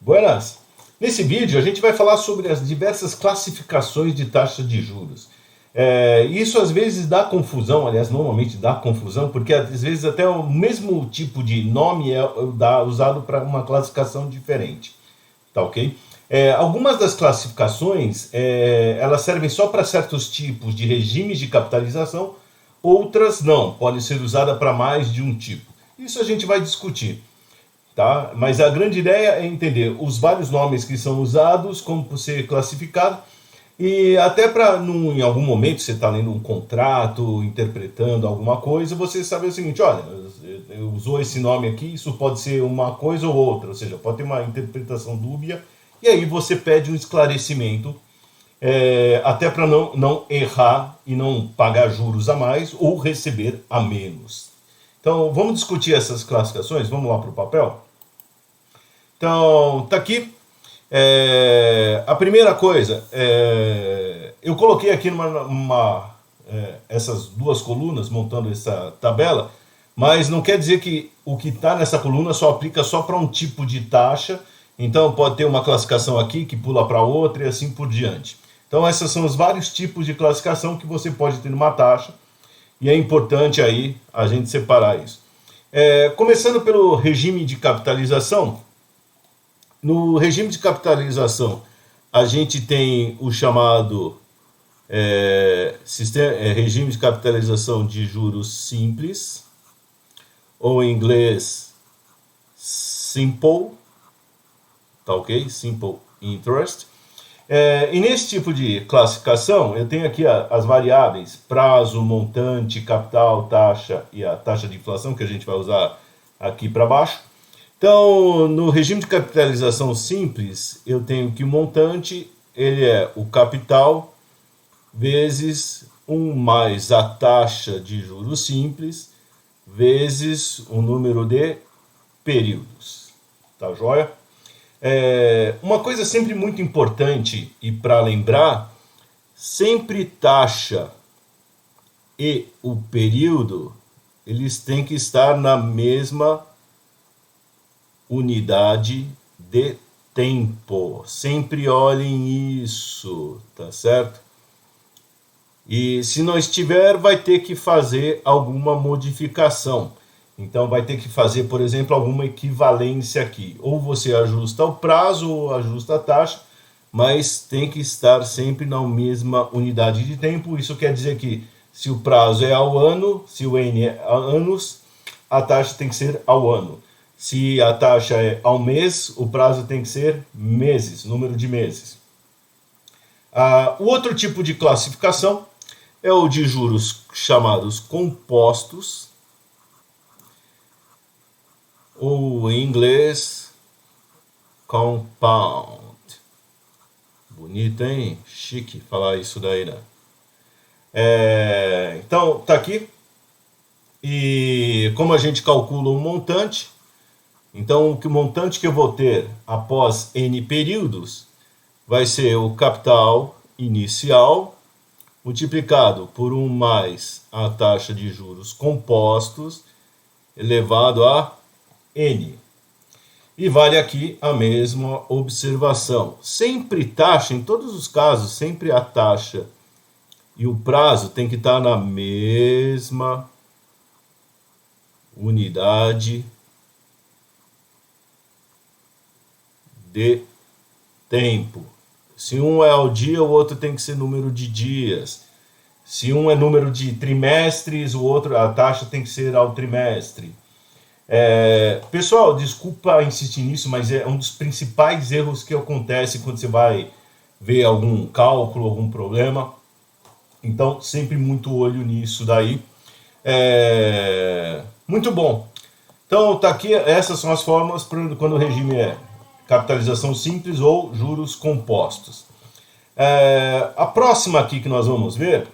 Buenas! Nesse vídeo a gente vai falar sobre as diversas classificações de taxa de juros. Isso às vezes dá confusão, aliás, normalmente dá confusão, porque às vezes até o mesmo tipo de nome é usado para uma classificação diferente. Tá ok? Algumas das classificações elas servem só para certos tipos de regimes de capitalização, outras não, podem ser usadas para mais de um tipo. Isso a gente vai discutir. Tá? Mas a grande ideia é entender os vários nomes que são usados, como ser classificado, e até para, em algum momento, você está lendo um contrato, interpretando alguma coisa, você saber o seguinte, olha, usou esse nome aqui, isso pode ser uma coisa ou outra, ou seja, pode ter uma interpretação dúbia, e aí você pede um esclarecimento, até para não errar e não pagar juros a mais ou receber a menos. Então, vamos discutir essas classificações? Vamos lá para o papel? Então, tá aqui. A primeira coisa, eu coloquei aqui essas duas colunas, montando essa tabela, mas não quer dizer que o que está nessa coluna só aplica só para um tipo de taxa. Então, pode ter uma classificação aqui que pula para outra e assim por diante. Então, esses são os vários tipos de classificação que você pode ter numa taxa. E é importante aí a gente separar isso. Começando pelo regime de capitalização. No regime de capitalização, a gente tem o chamado regime de capitalização de juros simples, ou em inglês simple, tá ok? Simple interest. E nesse tipo de classificação, eu tenho aqui as variáveis prazo, montante, capital, taxa e a taxa de inflação, que a gente vai usar aqui para baixo. Então, no regime de capitalização simples, eu tenho que o montante ele é o capital vezes 1 mais a taxa de juros simples vezes o número de períodos. Tá joia? Uma coisa sempre muito importante e para lembrar, sempre taxa e o período, eles têm que estar na mesma unidade de tempo. Sempre olhem isso, tá certo? E se não estiver, vai ter que fazer alguma modificação. Então vai ter que fazer, por exemplo, alguma equivalência aqui. Ou você ajusta o prazo ou ajusta a taxa, mas tem que estar sempre na mesma unidade de tempo. Isso quer dizer que se o prazo é ao ano, se o N é anos, a taxa tem que ser ao ano. Se a taxa é ao mês, o prazo tem que ser meses, número de meses. O outro tipo de classificação é o de juros chamados compostos, ou em inglês, compound. Bonito, hein? Chique falar isso daí, né? Então, tá aqui. E como a gente calcula um montante, então o montante que eu vou ter após N períodos vai ser o capital inicial multiplicado por 1 mais a taxa de juros compostos elevado a N. E vale aqui a mesma observação. Sempre taxa, em todos os casos, sempre a taxa e o prazo tem que estar na mesma unidade de tempo. Se um é ao dia, o outro tem que ser número de dias. Se um é número de trimestres, o outro, a taxa tem que ser ao trimestre. Pessoal, desculpa insistir nisso, mas é um dos principais erros que acontece quando você vai ver algum cálculo, algum problema. Então, sempre muito olho nisso daí. Muito bom. Então, tá aqui, essas são as formas quando o regime é capitalização simples ou juros compostos. A próxima aqui que nós vamos ver,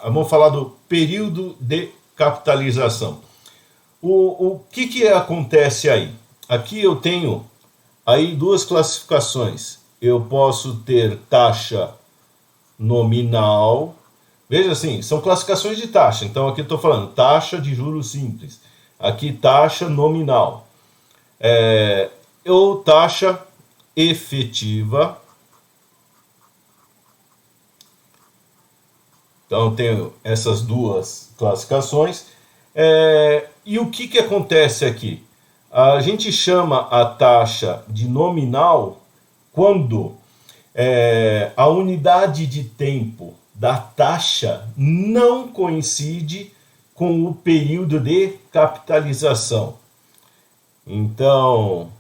vamos falar do período de capitalização. O que acontece aí? Aqui eu tenho aí duas classificações. Eu posso ter taxa nominal. Veja assim, são classificações de taxa. Então aqui eu estou falando taxa de juros simples. Aqui taxa nominal. ou taxa efetiva. Então, tenho essas duas classificações. E o que acontece aqui? A gente chama a taxa de nominal quando a unidade de tempo da taxa não coincide com o período de capitalização. Então,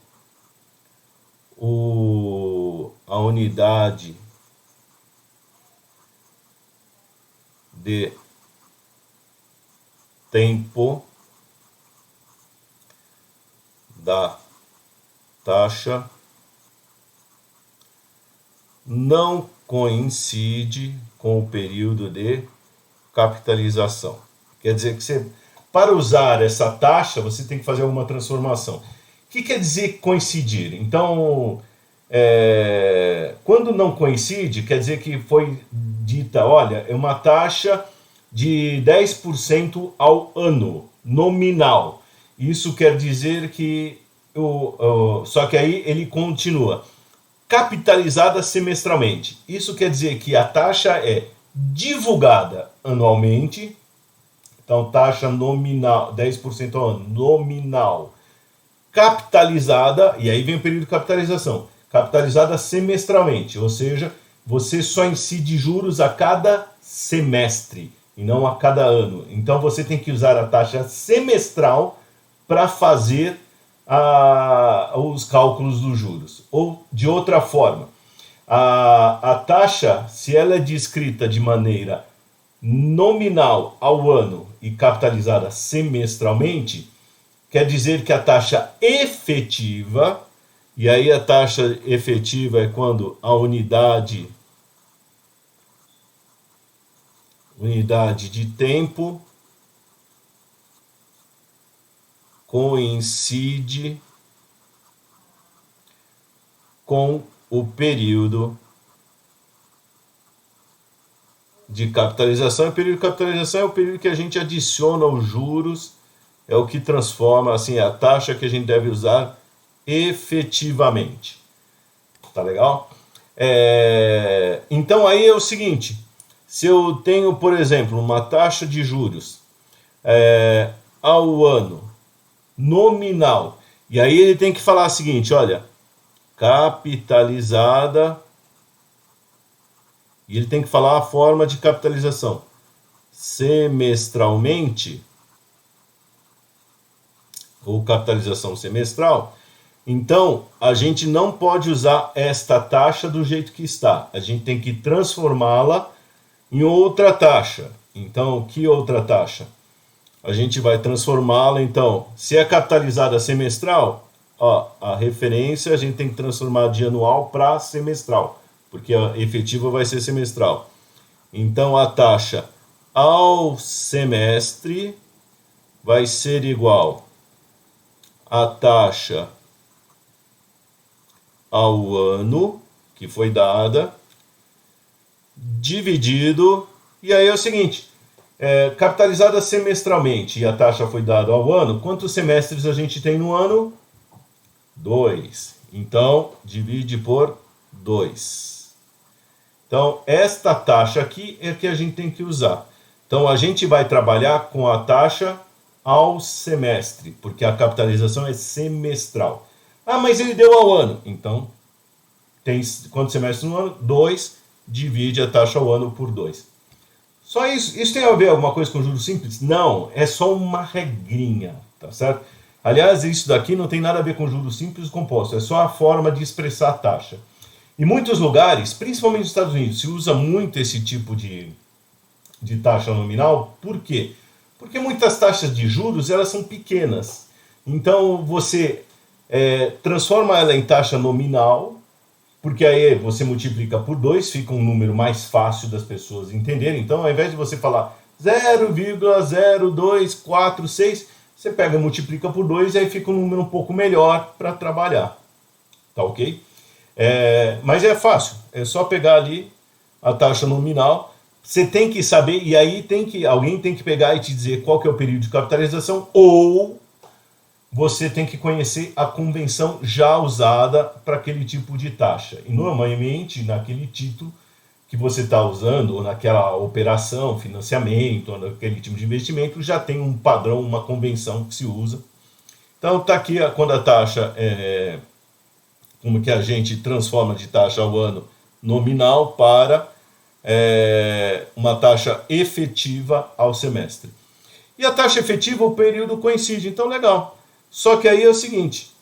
a unidade de tempo da taxa não coincide com o período de capitalização. Quer dizer que para usar essa taxa, você tem que fazer alguma transformação. O que quer dizer coincidir? Então, quando não coincide, quer dizer que foi dita, olha, é uma taxa de 10% ao ano, nominal. Isso quer dizer que, só que aí ele continua, capitalizada semestralmente. Isso quer dizer que a taxa é divulgada anualmente, então taxa nominal, 10% ao ano, nominal, capitalizada, e aí vem o período de capitalização, capitalizada semestralmente, ou seja, você só incide juros a cada semestre e não a cada ano. Então você tem que usar a taxa semestral para fazer os cálculos dos juros. Ou de outra forma, a taxa, se ela é descrita de maneira nominal ao ano e capitalizada semestralmente, quer dizer que a taxa efetiva, e aí a taxa efetiva é quando a unidade de tempo coincide com o período de capitalização. O período de capitalização é o período que a gente adiciona os juros, é o que transforma assim, a taxa que a gente deve usar efetivamente. Tá legal? Então aí é o seguinte, se eu tenho, por exemplo, uma taxa de juros ao ano nominal, e aí ele tem que falar o seguinte, olha, capitalizada, e ele tem que falar a forma de capitalização, semestralmente, ou capitalização semestral. Então, a gente não pode usar esta taxa do jeito que está, a gente tem que transformá-la em outra taxa. Então, que outra taxa? A gente vai transformá-la, então, se é capitalizada semestral, a referência a gente tem que transformar de anual para semestral, porque a efetiva vai ser semestral. Então, a taxa ao semestre vai ser igual à taxa ao ano, que foi dada, dividido, e aí é o seguinte, capitalizada semestralmente e a taxa foi dada ao ano, quantos semestres a gente tem no ano? 2. Então, divide por 2. Então, esta taxa aqui é que a gente tem que usar. Então, a gente vai trabalhar com a taxa ao semestre, porque a capitalização é semestral. Ah, mas ele deu ao ano. Então, tem quantos semestres no ano? 2, divide a taxa ao ano por 2. Só isso. Isso tem a ver alguma coisa com juros simples? Não, é só uma regrinha, tá certo? Aliás, isso daqui não tem nada a ver com juros simples compostos, é só a forma de expressar a taxa. Em muitos lugares, principalmente nos Estados Unidos, se usa muito esse tipo de taxa nominal. Por quê? Porque muitas taxas de juros elas são pequenas. Então, você transforma ela em taxa nominal, porque aí você multiplica por 2, fica um número mais fácil das pessoas entenderem. Então, ao invés de você falar 0,0246, você pega e multiplica por 2 e aí fica um número um pouco melhor para trabalhar. Tá ok? Mas é fácil, é só pegar ali a taxa nominal. Você tem que saber, e aí alguém tem que pegar e te dizer qual que é o período de capitalização, ou você tem que conhecer a convenção já usada para aquele tipo de taxa. E normalmente, naquele título que você está usando, ou naquela operação, financiamento, ou naquele tipo de investimento, já tem um padrão, uma convenção que se usa. Então, está aqui quando a taxa como que a gente transforma de taxa ao ano nominal para uma taxa efetiva ao semestre. E a taxa efetiva, o período coincide, então legal. Só que aí é o seguinte,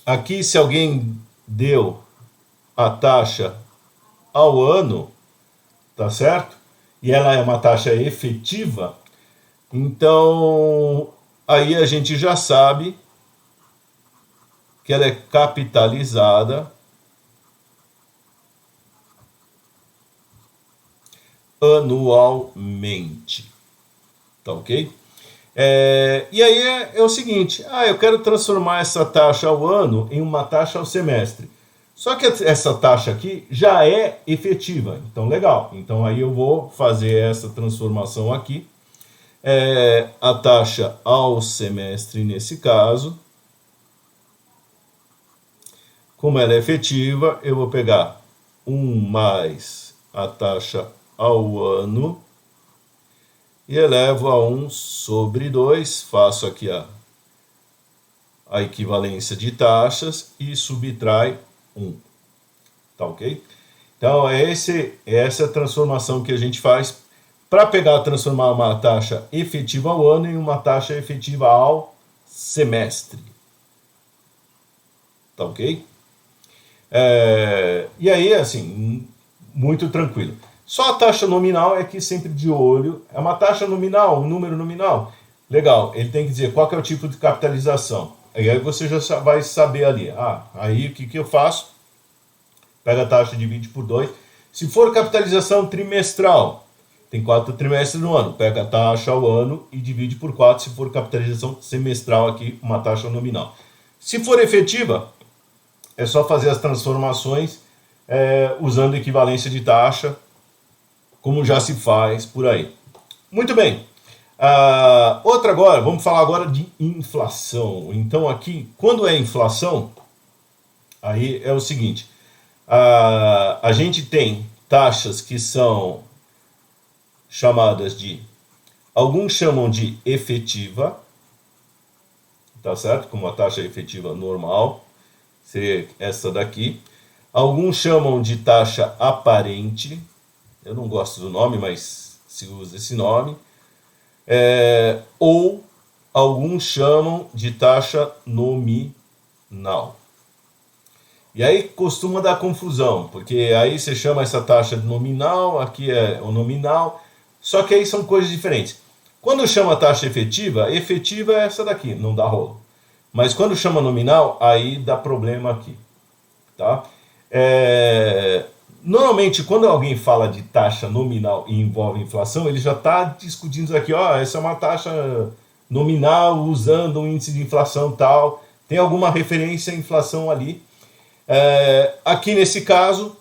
aqui se alguém deu a taxa ao ano, tá certo? E ela é uma taxa efetiva, então aí a gente já sabe que ela é capitalizada anualmente. Tá ok? E aí é o seguinte, eu quero transformar essa taxa ao ano em uma taxa ao semestre. Só que essa taxa aqui já é efetiva, então legal. Então aí eu vou fazer essa transformação aqui. A taxa ao semestre nesse caso. Como ela é efetiva, eu vou pegar 1 mais a taxa ao ano e elevo a 1 sobre 2, faço aqui a equivalência de taxas e subtrai 1. Tá ok? Então, essa transformação que a gente faz para transformar uma taxa efetiva ao ano em uma taxa efetiva ao semestre. Tá ok? E aí, assim, muito tranquilo. Só a taxa nominal é que sempre de olho. É uma taxa nominal, um número nominal. Legal, ele tem que dizer qual que é o tipo de capitalização. Aí você já vai saber ali. Aí o que eu faço? Pega a taxa e divide por 2. Se for capitalização trimestral, tem 4 trimestres no ano. Pega a taxa ao ano e divide por 4. Se for capitalização semestral aqui, uma taxa nominal. Se for efetiva, é só fazer as transformações usando equivalência de taxa, como já se faz por aí. Muito bem. Outra agora, vamos falar agora de inflação. Então aqui, quando é inflação, aí é o seguinte, a gente tem taxas que são chamadas de, alguns chamam de efetiva, tá certo? Como a taxa efetiva normal, seria essa daqui. Alguns chamam de taxa aparente, eu não gosto do nome, mas se usa esse nome. Ou alguns chamam de taxa nominal. E aí costuma dar confusão, porque aí você chama essa taxa de nominal, aqui é o nominal, só que aí são coisas diferentes. Quando chama taxa efetiva é essa daqui, não dá rolo. Mas quando chama nominal, aí dá problema aqui. Tá? Normalmente, quando alguém fala de taxa nominal e envolve inflação, ele já está discutindo aqui, essa é uma taxa nominal usando um índice de inflação tal, tem alguma referência à inflação ali. Aqui nesse caso,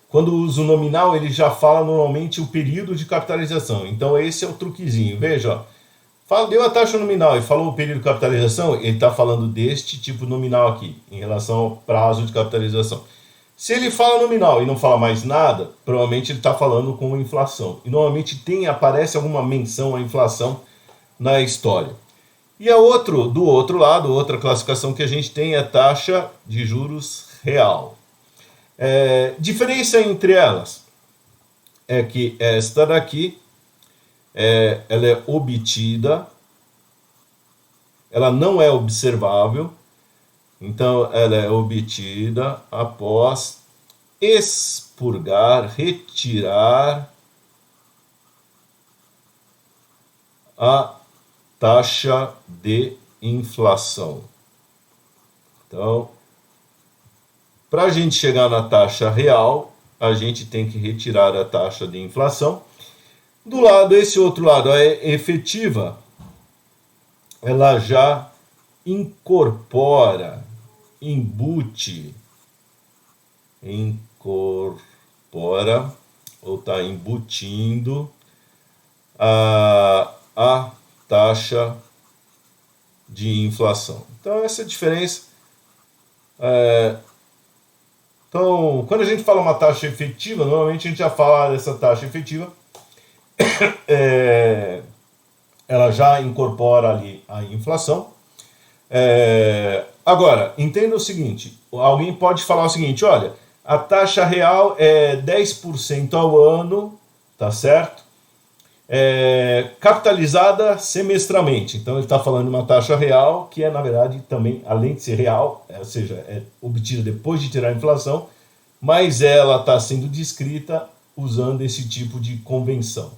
quando usa o nominal, ele já fala normalmente o período de capitalização. Então esse é o truquezinho. Veja, deu a taxa nominal e falou o período de capitalização, ele está falando deste tipo nominal aqui, em relação ao prazo de capitalização. Se ele fala nominal e não fala mais nada, provavelmente ele está falando com inflação. E normalmente aparece alguma menção à inflação na história. E do outro lado, outra classificação que a gente tem é a taxa de juros real. Diferença entre elas é que esta daqui ela é obtida, ela não é observável, então ela é obtida após expurgar, retirar a taxa de inflação. Então, para a gente chegar na taxa real, a gente tem que retirar a taxa de inflação. Do lado, esse outro lado, a efetiva, ela já incorpora, incorpora, ou está embutindo a taxa de inflação. Então, essa é a diferença. Então, quando a gente fala uma taxa efetiva, normalmente a gente já fala dessa taxa efetiva, ela já incorpora ali a inflação. Agora, entenda o seguinte, alguém pode falar o seguinte, olha, a taxa real é 10% ao ano, tá certo? Capitalizada semestralmente. Então ele está falando de uma taxa real que é, na verdade, também, além de ser real, ou seja, é obtida depois de tirar a inflação, mas ela está sendo descrita usando esse tipo de convenção.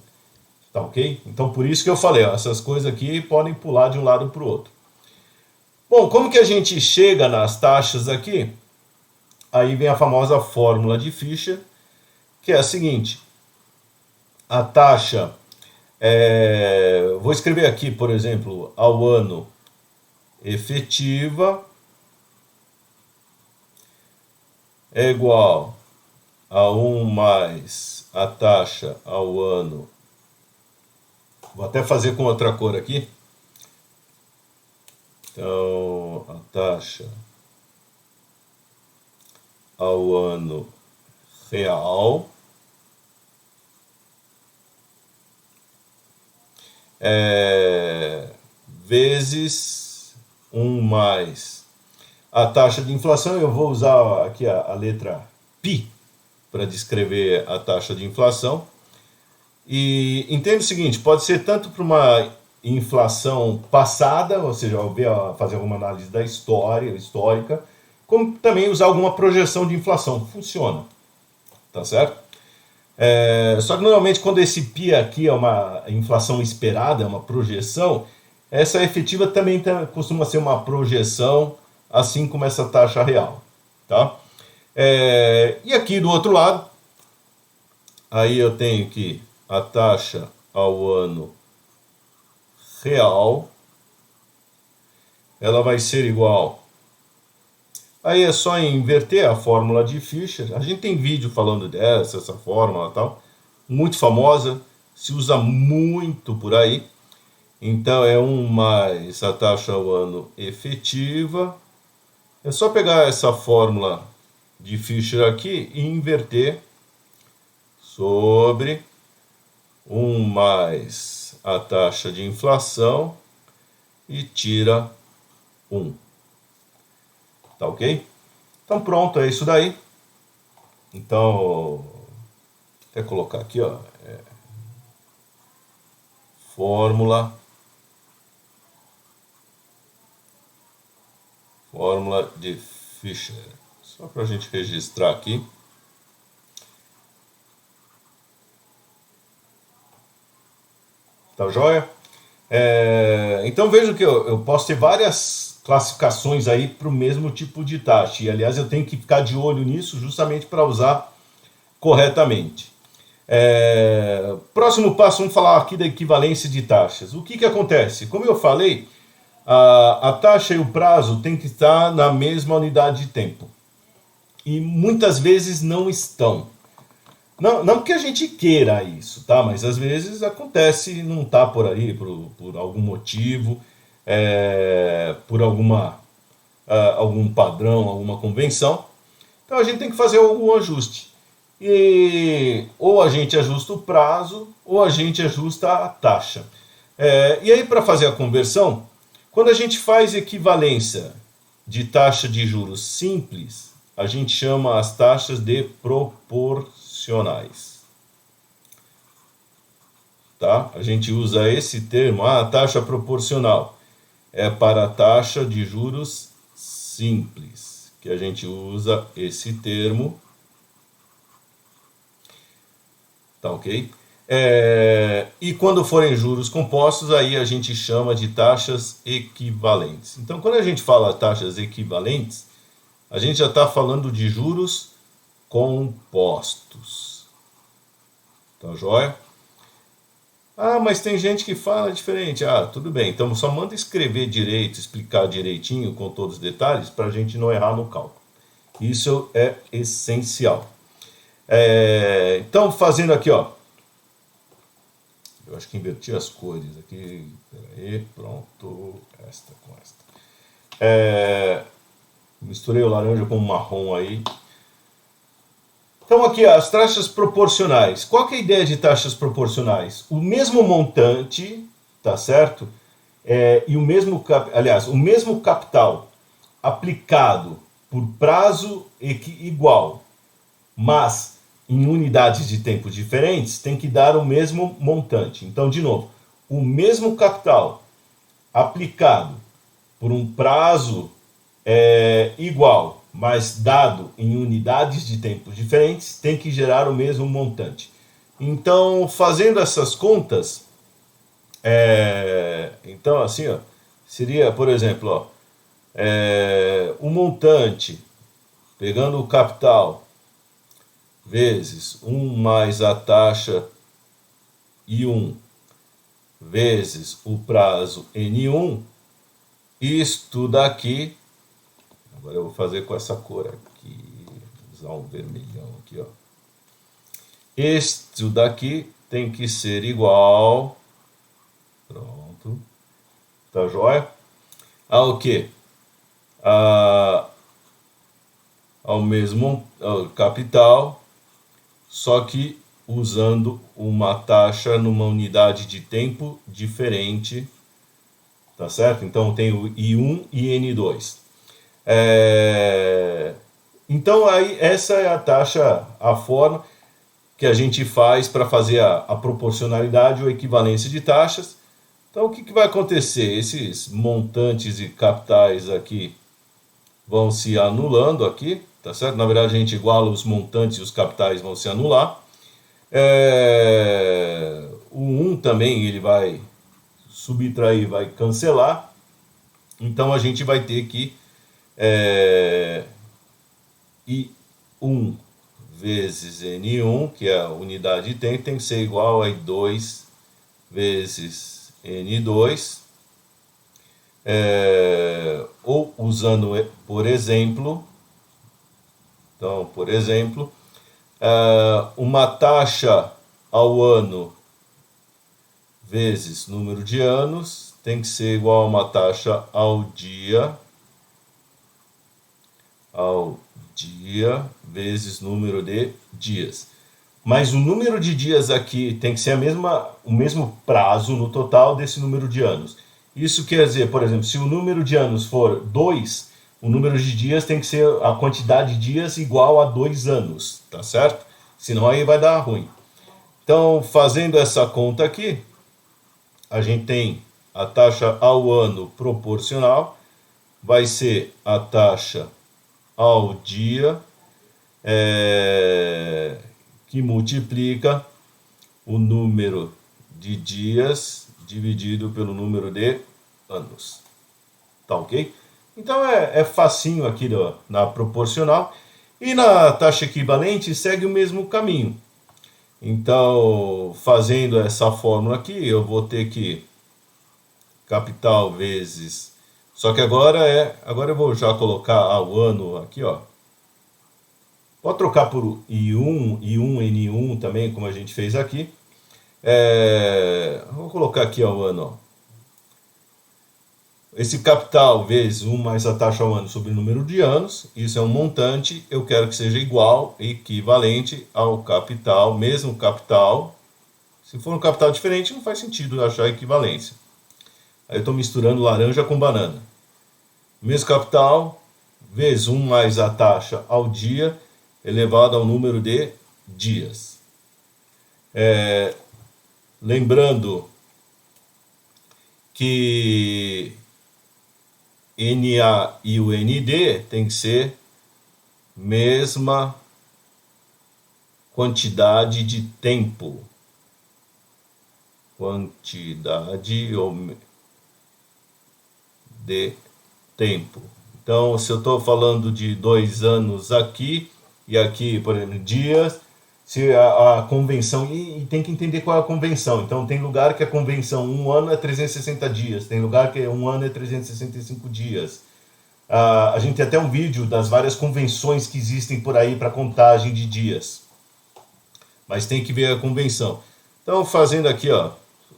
Tá ok? Então por isso que eu falei, ó, essas coisas aqui podem pular de um lado para o outro. Bom, como que a gente chega nas taxas aqui? Aí vem a famosa fórmula de Fischer, que é a seguinte, a taxa... vou escrever aqui, por exemplo, ao ano efetiva é igual a 1 mais a taxa ao ano. Vou até fazer com outra cor aqui. Então, a taxa ao ano real vezes 1 mais a taxa de inflação. Eu vou usar aqui a letra π para descrever a taxa de inflação. E entenda o seguinte, pode ser tanto para uma inflação passada, ou seja, fazer alguma análise da histórica, como também usar alguma projeção de inflação. Funciona, tá certo? Só que normalmente quando esse π aqui é uma inflação esperada, é uma projeção, essa efetiva também costuma ser uma projeção, assim como essa taxa real. Tá? E aqui do outro lado, aí eu tenho que a taxa ao ano real, ela vai ser igual. Aí é só inverter a fórmula de Fischer. A gente tem vídeo falando essa fórmula e tal, muito famosa, se usa muito por aí. Então é 1 mais a taxa ao ano efetiva. É só pegar essa fórmula de Fischer aqui e inverter sobre 1 mais a taxa de inflação e tira 1. Tá ok? Então pronto, é isso daí. Então, até colocar aqui, ó, fórmula de Fischer. Só para a gente registrar aqui. Tá joia? Então veja que eu posso ter várias classificações aí para o mesmo tipo de taxa. E aliás eu tenho que ficar de olho nisso justamente para usar corretamente. Próximo passo, vamos falar aqui da equivalência de taxas. O que acontece? Como eu falei, a taxa e o prazo tem que estar na mesma unidade de tempo. E muitas vezes não estão. Não que a gente queira isso, tá? Mas às vezes acontece, não tá por aí por algum motivo, por algum padrão, alguma convenção. Então a gente tem que fazer algum ajuste. Ou a gente ajusta o prazo, ou a gente ajusta a taxa. E aí, para fazer a conversão, quando a gente faz equivalência de taxa de juros simples, a gente chama as taxas de proporcionais. Tá? A gente usa esse termo, a taxa proporcional é para a taxa de juros simples, que a gente usa esse termo. Tá ok? E quando forem juros compostos, aí a gente chama de taxas equivalentes. Então, quando a gente fala taxas equivalentes, a gente já está falando de juros compostos. Tá joia? Mas tem gente que fala diferente. Tudo bem. Então, só manda escrever direito, explicar direitinho, com todos os detalhes, para a gente não errar no cálculo. Isso é essencial. Então, fazendo aqui, ó, Eu acho que inverti as cores aqui. Peraí, pronto. Esta com esta. Misturei o laranja com o marrom aí. Então aqui, as taxas proporcionais. Qual que é a ideia de taxas proporcionais? O mesmo montante, tá certo? E o mesmo, o mesmo capital aplicado por prazo igual, mas em unidades de tempo diferentes, tem que dar o mesmo montante. Então, de novo, o mesmo capital aplicado por um prazo igual, mas dado em unidades de tempo diferentes, tem que gerar o mesmo montante. Então, fazendo essas contas, então assim, ó, seria, por exemplo, ó, o montante, pegando o capital, vezes 1 mais a taxa I1, vezes o prazo N1, isto daqui, agora eu vou fazer com essa cor aqui, usar um vermelhão aqui, ó. Este daqui tem que ser igual, pronto, tá joia? Ao que? Ao mesmo capital, só que usando uma taxa numa unidade de tempo diferente, tá certo? Então tem o I1 e N2. Então aí essa é a taxa, a forma que a gente faz para fazer a proporcionalidade ou equivalência de taxas. Então o que vai acontecer? Esses montantes e capitais aqui vão se anulando aqui, tá certo? Na verdade a gente iguala os montantes e os capitais vão se anular. O 1 também ele vai subtrair, vai cancelar. Então a gente vai ter que I1 vezes N1, que é a unidade de tempo, tem que ser igual a I2 vezes N2. Ou usando, por exemplo, então, por exemplo, uma taxa ao ano vezes número de anos tem que ser igual a uma taxa ao dia vezes número de dias. Mas o número de dias aqui tem que ser o mesmo prazo no total desse número de anos. Isso quer dizer, por exemplo, se o número de anos for 2, o número de dias tem que ser a quantidade de dias igual a 2 anos, tá certo? Senão aí vai dar ruim. Então, fazendo essa conta aqui, a gente tem a taxa ao ano proporcional, vai ser a taxa ao dia, que multiplica o número de dias dividido pelo número de anos. Tá ok? Então é facinho aqui na proporcional. E na taxa equivalente segue o mesmo caminho. Então, fazendo essa fórmula aqui, eu vou ter que capital vezes... Só que agora eu vou já colocar ao ano aqui, ó. Pode trocar por I1, N1 também, como a gente fez aqui. Vou colocar aqui ao ano, ó. Esse capital vezes 1 mais a taxa ao ano sobre o número de anos, isso é um montante, eu quero que seja igual, equivalente ao capital, mesmo capital. Se for um capital diferente, não faz sentido achar equivalência. Aí eu estou misturando laranja com banana. Mesmo capital, vezes 1 mais a taxa ao dia, elevado ao número de dias. Lembrando que NA e o ND tem que ser mesma quantidade de tempo. Quantidade de tempo. Então, se eu estou falando de 2 anos aqui, e aqui, por exemplo, dias, se a convenção, e tem que entender qual é a convenção. Então, tem lugar que a convenção 1 ano é 360 dias, tem lugar que 1 ano é 365 dias. A gente tem até um vídeo das várias convenções que existem por aí para contagem de dias. Mas tem que ver a convenção. Então, fazendo aqui, ó,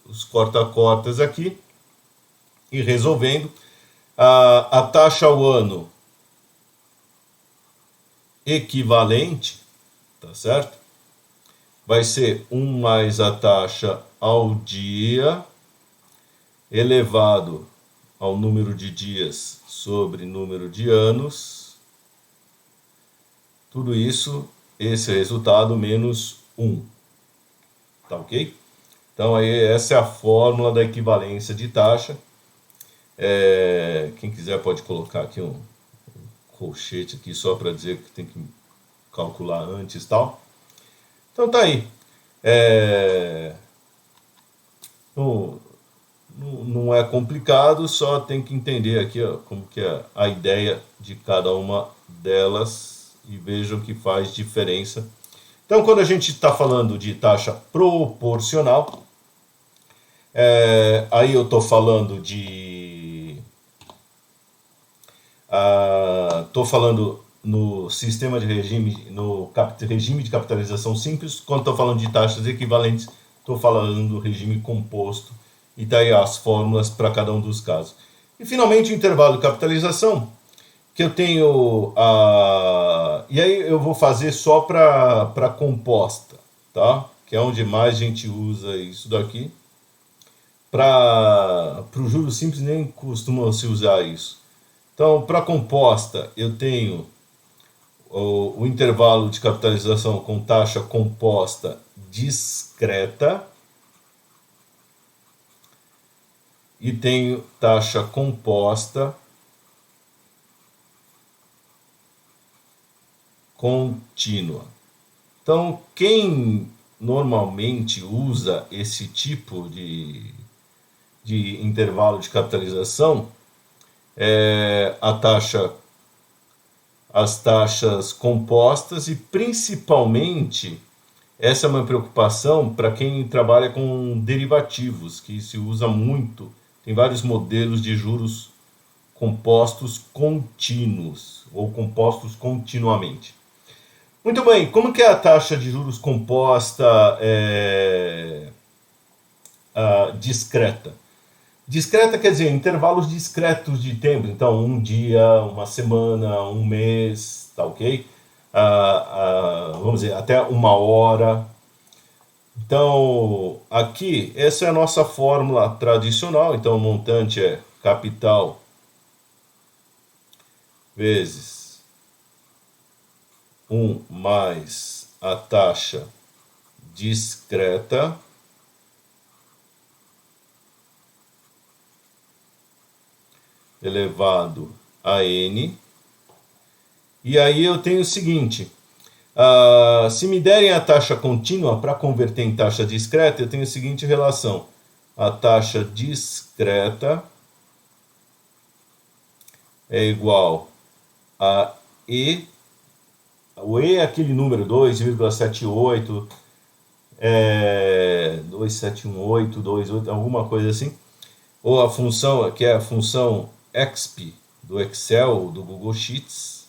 os corta-cortas aqui e resolvendo. A taxa ao ano equivalente, tá certo? Vai ser 1 mais a taxa ao dia elevado ao número de dias sobre número de anos. Tudo isso, esse resultado menos 1. Tá ok? Então, aí, essa é a fórmula da equivalência de taxa. Quem quiser pode colocar aqui um colchete aqui só para dizer que tem que calcular antes e tal. Então tá aí. Não é complicado, só tem que entender aqui como que é a ideia de cada uma delas e vejam que faz diferença. Então, quando a gente está falando de taxa proporcional, aí eu estou falando estou falando no sistema de regime, no regime de capitalização simples. Quando estou falando de taxas equivalentes, estou falando do regime composto. E daí as fórmulas para cada um dos casos. E finalmente o intervalo de capitalização, que eu tenho e aí eu vou fazer só para composta, tá? Que é onde mais a gente usa isso daqui. Para o juros simples nem costuma se usar isso. Então, para composta, eu tenho o intervalo de capitalização com taxa composta discreta e tenho taxa composta contínua. Então, quem normalmente usa esse tipo de intervalo de capitalização é as taxas compostas e principalmente essa é uma preocupação para quem trabalha com derivativos, que se usa muito. Tem vários modelos de juros compostos contínuos ou compostos continuamente. Muito bem, como que é a taxa de juros composta discreta? Discreta quer dizer intervalos discretos de tempo, então um dia, uma semana, um mês, tá ok? Vamos dizer, até 1 hora. Então, aqui, essa é a nossa fórmula tradicional. Então, o montante é capital vezes 1 mais a taxa discreta elevado a n. E aí eu tenho o seguinte, se me derem a taxa contínua para converter em taxa discreta, eu tenho a seguinte relação. A taxa discreta é igual a E. O E é aquele número 2,78, 271828, alguma coisa assim. Ou a função, que é a função exp do Excel, do Google Sheets.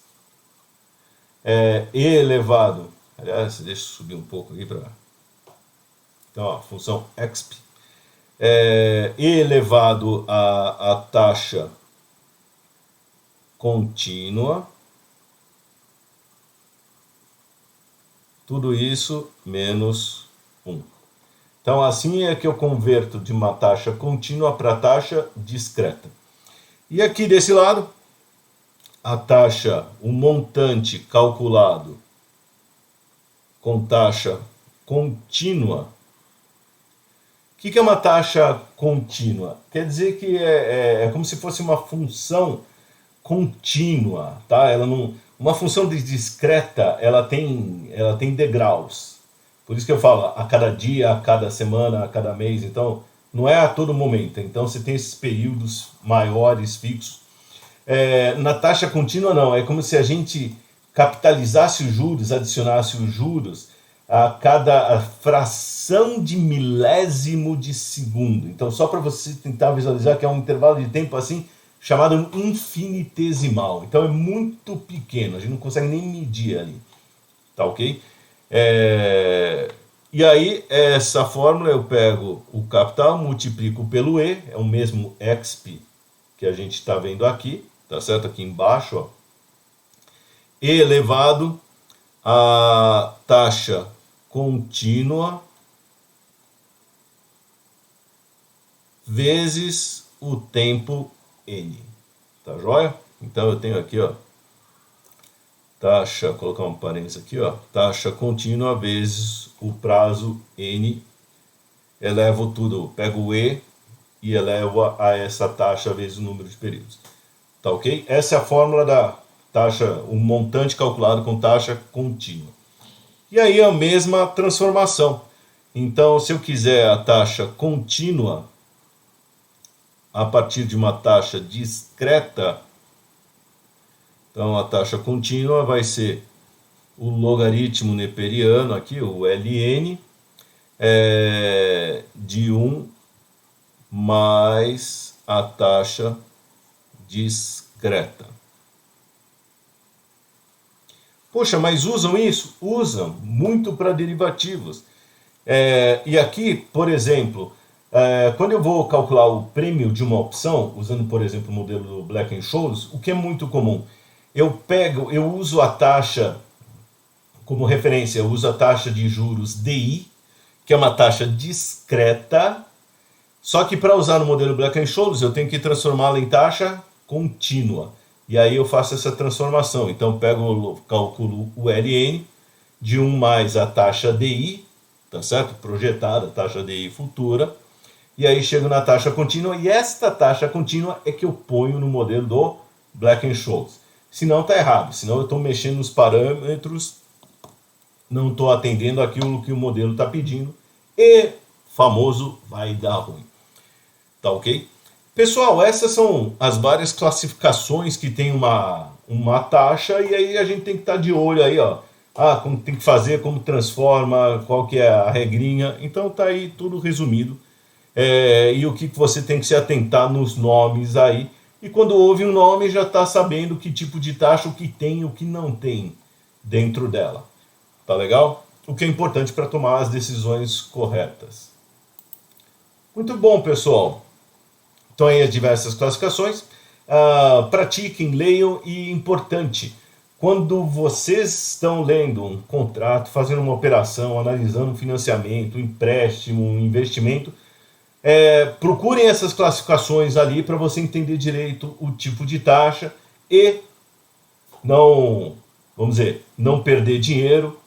E elevado, aliás, deixa eu subir um pouco aqui para... Então, a função exp. E elevado a taxa contínua. Tudo isso menos 1. Então, assim é que eu converto de uma taxa contínua para taxa discreta. E aqui desse lado, a taxa, o montante calculado com taxa contínua. O que é uma taxa contínua? Quer dizer que é como se fosse uma função contínua, tá? Ela não, uma função discreta, ela tem degraus. Por isso que eu falo a cada dia, a cada semana, a cada mês. Então, não é a todo momento. Então, você tem esses períodos maiores, fixos. Na taxa contínua, não. É como se a gente capitalizasse os juros, adicionasse os juros a cada fração de milésimo de segundo. Então, só para você tentar visualizar que é um intervalo de tempo assim, chamado infinitesimal. Então, é muito pequeno. A gente não consegue nem medir ali. Tá ok? E aí, essa fórmula eu pego o capital, multiplico pelo E, é o mesmo exp que a gente está vendo aqui, tá certo? Aqui embaixo, ó. E elevado a taxa contínua vezes o tempo N. Tá joia? Então eu tenho aqui, ó, taxa, vou colocar um parênteses aqui, ó, taxa contínua vezes o prazo N, elevo tudo, pego o E e elevo a essa taxa vezes o número de períodos. Tá ok? Essa é a fórmula da taxa, o montante calculado com taxa contínua. E aí a mesma transformação. Então, se eu quiser a taxa contínua a partir de uma taxa discreta, então a taxa contínua vai ser o logaritmo neperiano aqui, o ln, de 1 mais a taxa discreta. Poxa, mas usam isso? Usam muito para derivativos. E aqui, por exemplo, quando eu vou calcular o prêmio de uma opção, usando, por exemplo, o modelo do Black-Scholes, o que é muito comum? Eu uso a taxa como referência, eu uso a taxa de juros DI, que é uma taxa discreta, só que para usar no modelo Black-Scholes eu tenho que transformá-la em taxa contínua. E aí eu faço essa transformação. Então eu calculo o ln de 1 mais a taxa DI, tá certo? Projetada, taxa DI futura. E aí chego na taxa contínua, e esta taxa contínua é que eu ponho no modelo do Black-Scholes. Senão está errado, senão eu estou mexendo nos parâmetros, não estou atendendo aquilo que o modelo está pedindo, e famoso vai dar ruim. Tá ok? Pessoal, essas são as várias classificações que tem uma taxa, e aí a gente tem que estar de olho aí, ó. Como tem que fazer, como transforma, qual que é a regrinha. Então tá aí tudo resumido. E o que você tem que se atentar nos nomes aí. E quando ouve um nome, já está sabendo que tipo de taxa, o que tem e o que não tem dentro dela. Tá legal? O que é importante para tomar as decisões corretas. Muito bom, pessoal. Então aí as diversas classificações. Pratiquem, leiam, e importante, quando vocês estão lendo um contrato, fazendo uma operação, analisando um financiamento, um empréstimo, um investimento, procurem essas classificações ali para você entender direito o tipo de taxa e não, vamos dizer, não perder dinheiro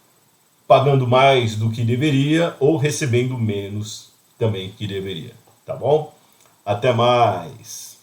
pagando mais do que deveria ou recebendo menos também que deveria. Tá bom? Até mais!